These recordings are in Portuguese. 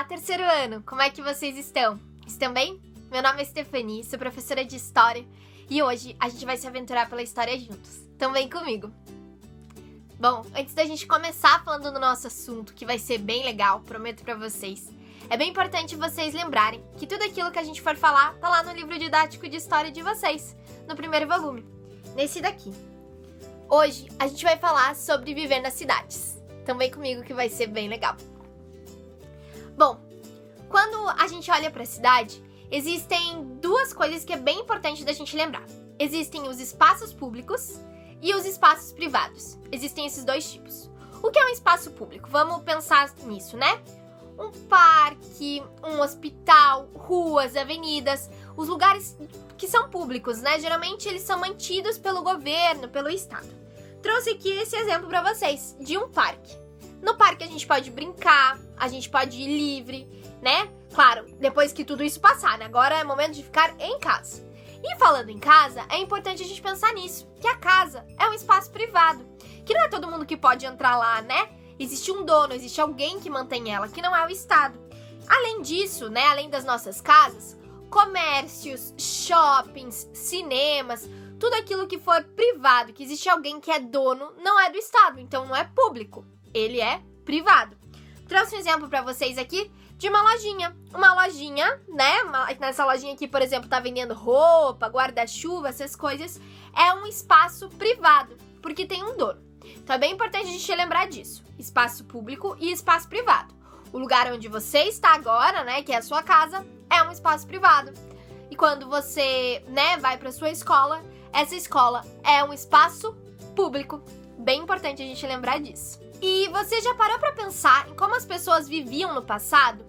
terceiro ano! Como é que vocês estão? Estão bem? Meu nome é Stephanie, sou professora de História e hoje a gente vai se aventurar pela história juntos. Então vem comigo! Bom, antes da gente começar falando do nosso assunto, que vai ser bem legal, prometo pra vocês, é bem importante vocês lembrarem que tudo aquilo que a gente for falar tá lá no livro didático de história de vocês, no primeiro volume, nesse daqui. Hoje a gente vai falar sobre viver nas cidades. Então vem comigo que vai ser bem legal. Bom, quando a gente olha para a cidade, existem duas coisas que é bem importante da gente lembrar. Existem os espaços públicos e os espaços privados. Existem esses dois tipos. O que é um espaço público? Vamos pensar nisso, né? Um parque, um hospital, ruas, avenidas, os lugares que são públicos, né? Geralmente eles são mantidos pelo governo, pelo estado. Trouxe aqui esse exemplo para vocês de um parque. No parque a gente pode brincar, a gente pode ir livre, né? Claro, depois que tudo isso passar, né? Agora é momento de ficar em casa. E falando em casa, é importante a gente pensar nisso, que a casa é um espaço privado, que não é todo mundo que pode entrar lá, né? Existe um dono, existe alguém que mantém ela, que não é o Estado. Além disso, né? Além das nossas casas, comércios, shoppings, cinemas, tudo aquilo que for privado, que existe alguém que é dono, não é do Estado, então não é público. Ele é privado. Trouxe um exemplo para vocês aqui de uma lojinha. Uma lojinha, né? Nessa lojinha aqui, por exemplo, tá vendendo roupa, guarda-chuva, essas coisas. É um espaço privado, porque tem um dono. Então é bem importante a gente lembrar disso. Espaço público e espaço privado. O lugar onde você está agora, né, que é a sua casa, é um espaço privado. E quando você, né, vai para sua escola, essa escola é um espaço público. Bem importante a gente lembrar disso. E você já parou pra pensar em como as pessoas viviam no passado?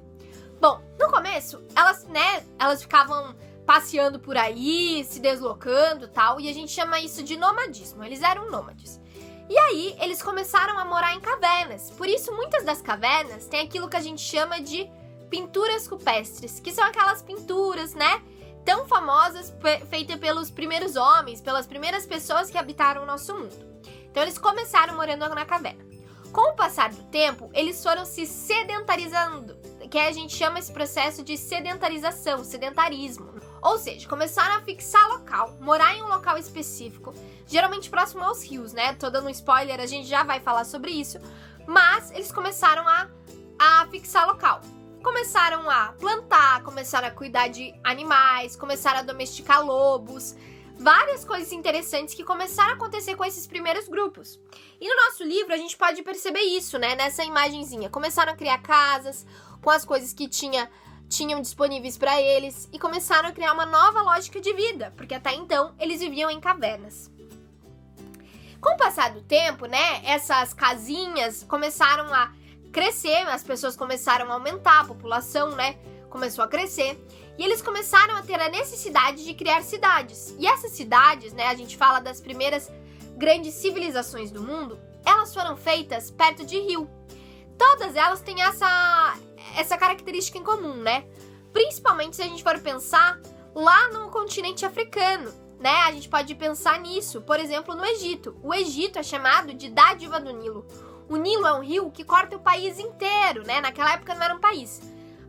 Bom, no começo, elas ficavam passeando por aí, se deslocando e tal, e a gente chama isso de nomadismo. Eles eram nômades. E aí, eles começaram a morar em cavernas. Por isso, muitas das cavernas têm aquilo que a gente chama de pinturas rupestres, que são aquelas pinturas, né, tão famosas, feitas pelos primeiros homens, pelas primeiras pessoas que habitaram o nosso mundo. Então, eles começaram morando na caverna. Com o passar do tempo, eles foram se sedentarizando, que a gente chama esse processo de sedentarização, sedentarismo. Ou seja, começaram a fixar local, morar em um local específico, geralmente próximo aos rios, né? Tô dando um spoiler, a gente já vai falar sobre isso, mas eles começaram a fixar local. Começaram a plantar, começaram a cuidar de animais, começaram a domesticar lobos, várias coisas interessantes que começaram a acontecer com esses primeiros grupos. E no nosso livro a gente pode perceber isso, né? Nessa imagenzinha. Começaram a criar casas com as coisas que tinham disponíveis para eles e começaram a criar uma nova lógica de vida, porque até então eles viviam em cavernas. Com o passar do tempo, né? Essas casinhas começaram a crescer, as pessoas começaram a aumentar, a população, né? Começou a crescer. E eles começaram a ter a necessidade de criar cidades. E essas cidades, né, a gente fala das primeiras grandes civilizações do mundo, elas foram feitas perto de rio. Todas elas têm essa característica em comum, né? Principalmente se a gente for pensar lá no continente africano, né? A gente pode pensar nisso, por exemplo, no Egito. O Egito é chamado de Dádiva do Nilo. O Nilo é um rio que corta o país inteiro, né? Naquela época não era um país.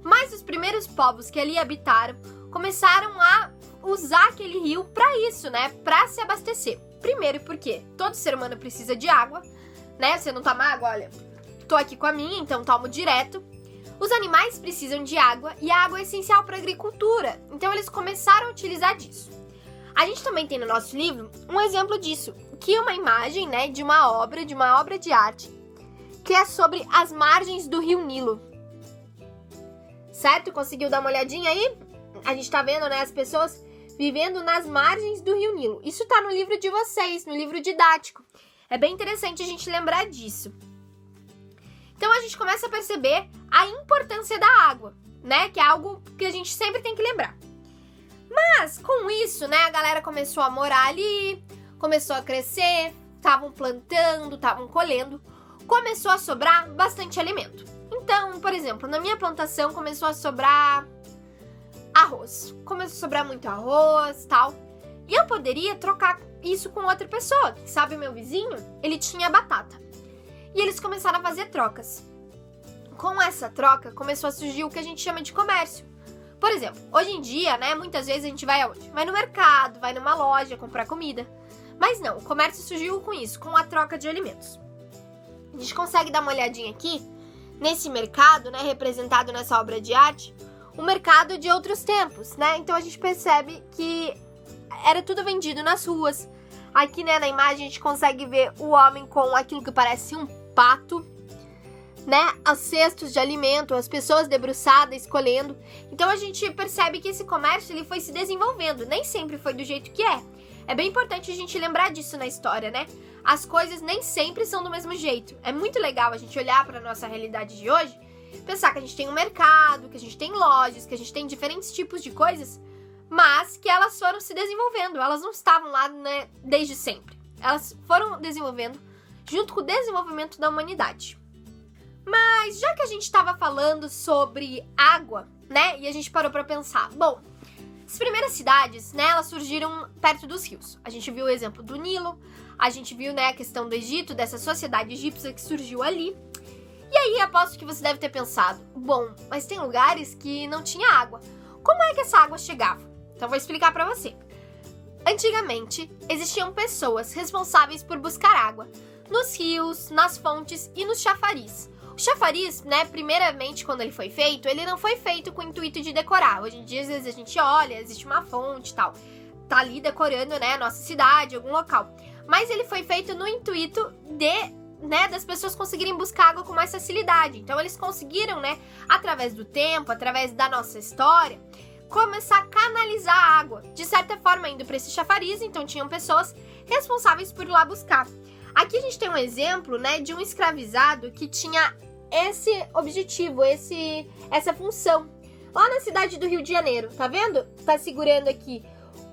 Mas os primeiros povos que ali habitaram começaram a usar aquele rio para isso, né? Para se abastecer. Primeiro porque todo ser humano precisa de água, né? Você não toma água? Olha, tô aqui com a minha, então tomo direto. Os animais precisam de água e a água é essencial para a agricultura. Então eles começaram a utilizar disso. A gente também tem no nosso livro um exemplo disso, que é uma imagem, né, de uma obra de arte, que é sobre as margens do rio Nilo. Certo? Conseguiu dar uma olhadinha aí? A gente tá vendo, né, as pessoas vivendo nas margens do rio Nilo. Isso tá no livro de vocês, no livro didático. É bem interessante a gente lembrar disso. Então a gente começa a perceber a importância da água, né, que é algo que a gente sempre tem que lembrar. Mas com isso, né, a galera começou a morar ali, começou a crescer, estavam plantando, estavam colhendo, começou a sobrar bastante alimento. Então, por exemplo, na minha plantação começou a sobrar arroz. Começou a sobrar muito arroz e tal. E eu poderia trocar isso com outra pessoa. Sabe, meu vizinho? Ele tinha batata. E eles começaram a fazer trocas. com essa troca, começou a surgir o que a gente chama de comércio. Por exemplo, hoje em dia, né, muitas vezes a gente vai aonde? Vai no mercado, vai numa loja comprar comida. Mas não, o comércio surgiu com isso, com a troca de alimentos. A gente consegue dar uma olhadinha aqui, nesse mercado, né, representado nessa obra de arte, o mercado de outros tempos, né? Então a gente percebe que era tudo vendido nas ruas. Aqui, né, na imagem a gente consegue ver o homem com aquilo que parece um pato, né, os cestos de alimento, as pessoas debruçadas escolhendo. Então a gente percebe que esse comércio ele foi se desenvolvendo, nem sempre foi do jeito que é. É bem importante a gente lembrar disso na história, né? As coisas nem sempre são do mesmo jeito. É muito legal a gente olhar para nossa realidade de hoje, pensar que a gente tem um mercado, que a gente tem lojas, que a gente tem diferentes tipos de coisas, mas que elas foram se desenvolvendo, elas não estavam lá, né, desde sempre. Elas foram desenvolvendo junto com o desenvolvimento da humanidade. Mas já que a gente estava falando sobre água, né, e a gente parou para pensar, bom, as primeiras cidades, né, elas surgiram perto dos rios. A gente viu o exemplo do Nilo, a gente viu, né, a questão do Egito, dessa sociedade egípcia que surgiu ali. E aí, aposto que você deve ter pensado, bom, mas tem lugares que não tinha água. Como é que essa água chegava? Então, vou explicar para você. Antigamente, existiam pessoas responsáveis por buscar água nos rios, nas fontes e nos chafariz. O chafariz, né, primeiramente, quando ele foi feito, ele não foi feito com o intuito de decorar. Hoje em dia, às vezes, a gente olha, existe uma fonte e tal. Tá ali decorando, né, a nossa cidade, algum local. Mas ele foi feito no intuito das pessoas conseguirem buscar água com mais facilidade. Então, eles conseguiram, né, através do tempo, através da nossa história, começar a canalizar a água. De certa forma, indo para esse chafariz, então tinham pessoas responsáveis por ir lá buscar. Aqui a gente tem um exemplo, né, de um escravizado que tinha esse objetivo, essa função. Lá na cidade do Rio de Janeiro, tá vendo? Tá segurando aqui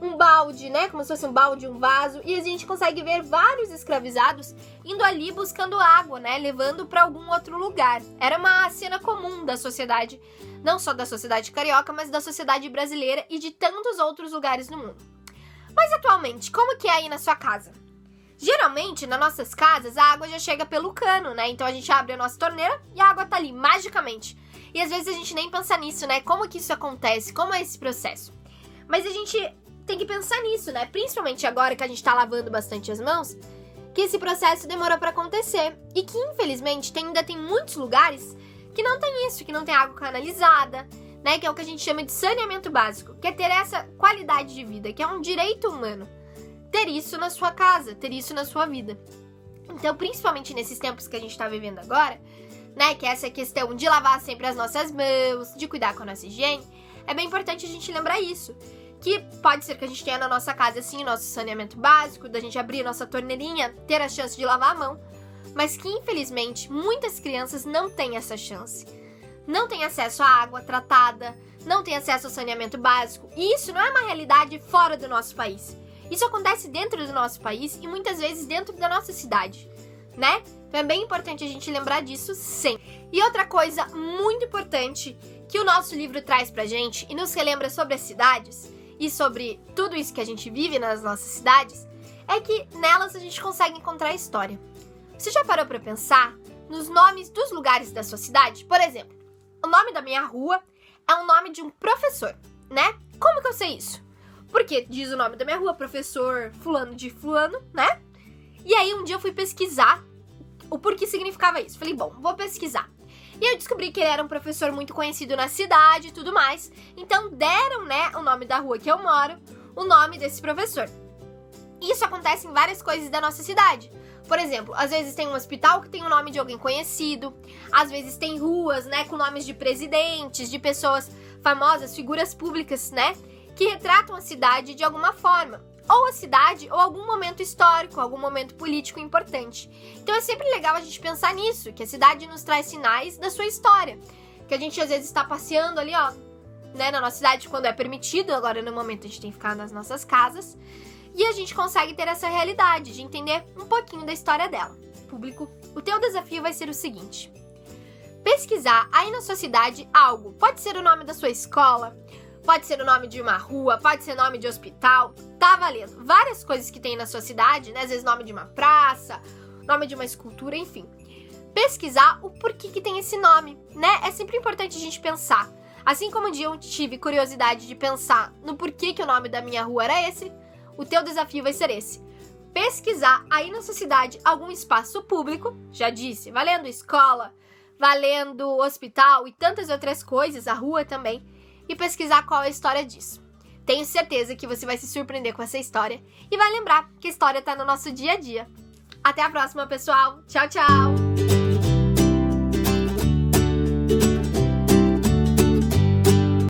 um balde, né, como se fosse um balde, um vaso, e a gente consegue ver vários escravizados indo ali buscando água, né, levando para algum outro lugar. Era uma cena comum da sociedade, não só da sociedade carioca, mas da sociedade brasileira e de tantos outros lugares no mundo. Mas atualmente, como que é aí na sua casa? Geralmente, nas nossas casas, a água já chega pelo cano, né? Então a gente abre a nossa torneira e a água tá ali, magicamente. E às vezes a gente nem pensa nisso, né? Como que isso acontece? Como é esse processo? Mas a gente tem que pensar nisso, né? Principalmente agora que a gente tá lavando bastante as mãos, que esse processo demorou pra acontecer. E que, infelizmente, ainda tem muitos lugares que não tem isso, que não tem água canalizada, né? Que é o que a gente chama de saneamento básico, que é ter essa qualidade de vida, que é um direito humano. Ter isso na sua casa, ter isso na sua vida. Então, principalmente nesses tempos que a gente tá vivendo agora, né, que é essa questão de lavar sempre as nossas mãos, de cuidar com a nossa higiene, é bem importante a gente lembrar isso. Que pode ser que a gente tenha na nossa casa, assim, o nosso saneamento básico, da gente abrir a nossa torneirinha, ter a chance de lavar a mão, mas que, infelizmente, muitas crianças não têm essa chance. Não têm acesso à água tratada, não têm acesso ao saneamento básico, e isso não é uma realidade fora do nosso país. Isso acontece dentro do nosso país e muitas vezes dentro da nossa cidade, né? Então é bem importante a gente lembrar disso sempre. E outra coisa muito importante que o nosso livro traz pra gente e nos relembra sobre as cidades e sobre tudo isso que a gente vive nas nossas cidades, é que nelas a gente consegue encontrar história. Você já parou pra pensar nos nomes dos lugares da sua cidade? Por exemplo, o nome da minha rua é o nome de um professor, né? Como que eu sei isso? Porque diz o nome da minha rua, professor fulano de fulano, né? E aí um dia eu fui pesquisar o porquê significava isso. Falei, bom, vou pesquisar. E eu descobri que ele era um professor muito conhecido na cidade e tudo mais. Então deram, né, o nome da rua que eu moro, o nome desse professor. Isso acontece em várias coisas da nossa cidade. Por exemplo, às vezes tem um hospital que tem o nome de alguém conhecido. Às vezes tem ruas, né, com nomes de presidentes, de pessoas famosas, figuras públicas, né, que retratam a cidade de alguma forma. Ou a cidade, ou algum momento histórico, algum momento político importante. Então é sempre legal a gente pensar nisso, que a cidade nos traz sinais da sua história. Que a gente às vezes está passeando ali, ó, né, na nossa cidade quando é permitido, agora no momento a gente tem que ficar nas nossas casas. E a gente consegue ter essa realidade de entender um pouquinho da história dela. Público, o teu desafio vai ser o seguinte: pesquisar aí na sua cidade algo. Pode ser o nome da sua escola, pode ser o nome de uma rua, pode ser nome de hospital, tá valendo. Várias coisas que tem na sua cidade, né? Às vezes nome de uma praça, nome de uma escultura, enfim. pesquisar o porquê que tem esse nome, né? É sempre importante a gente pensar. Assim como um dia eu tive curiosidade de pensar no porquê que o nome da minha rua era esse, o teu desafio vai ser esse. Pesquisar aí na sua cidade algum espaço público, já disse, valendo escola, valendo hospital e tantas outras coisas, a rua também, e pesquisar qual é a história disso. Tenho certeza que você vai se surpreender com essa história e vai lembrar que a história está no nosso dia a dia. Até a próxima, pessoal. Tchau, tchau!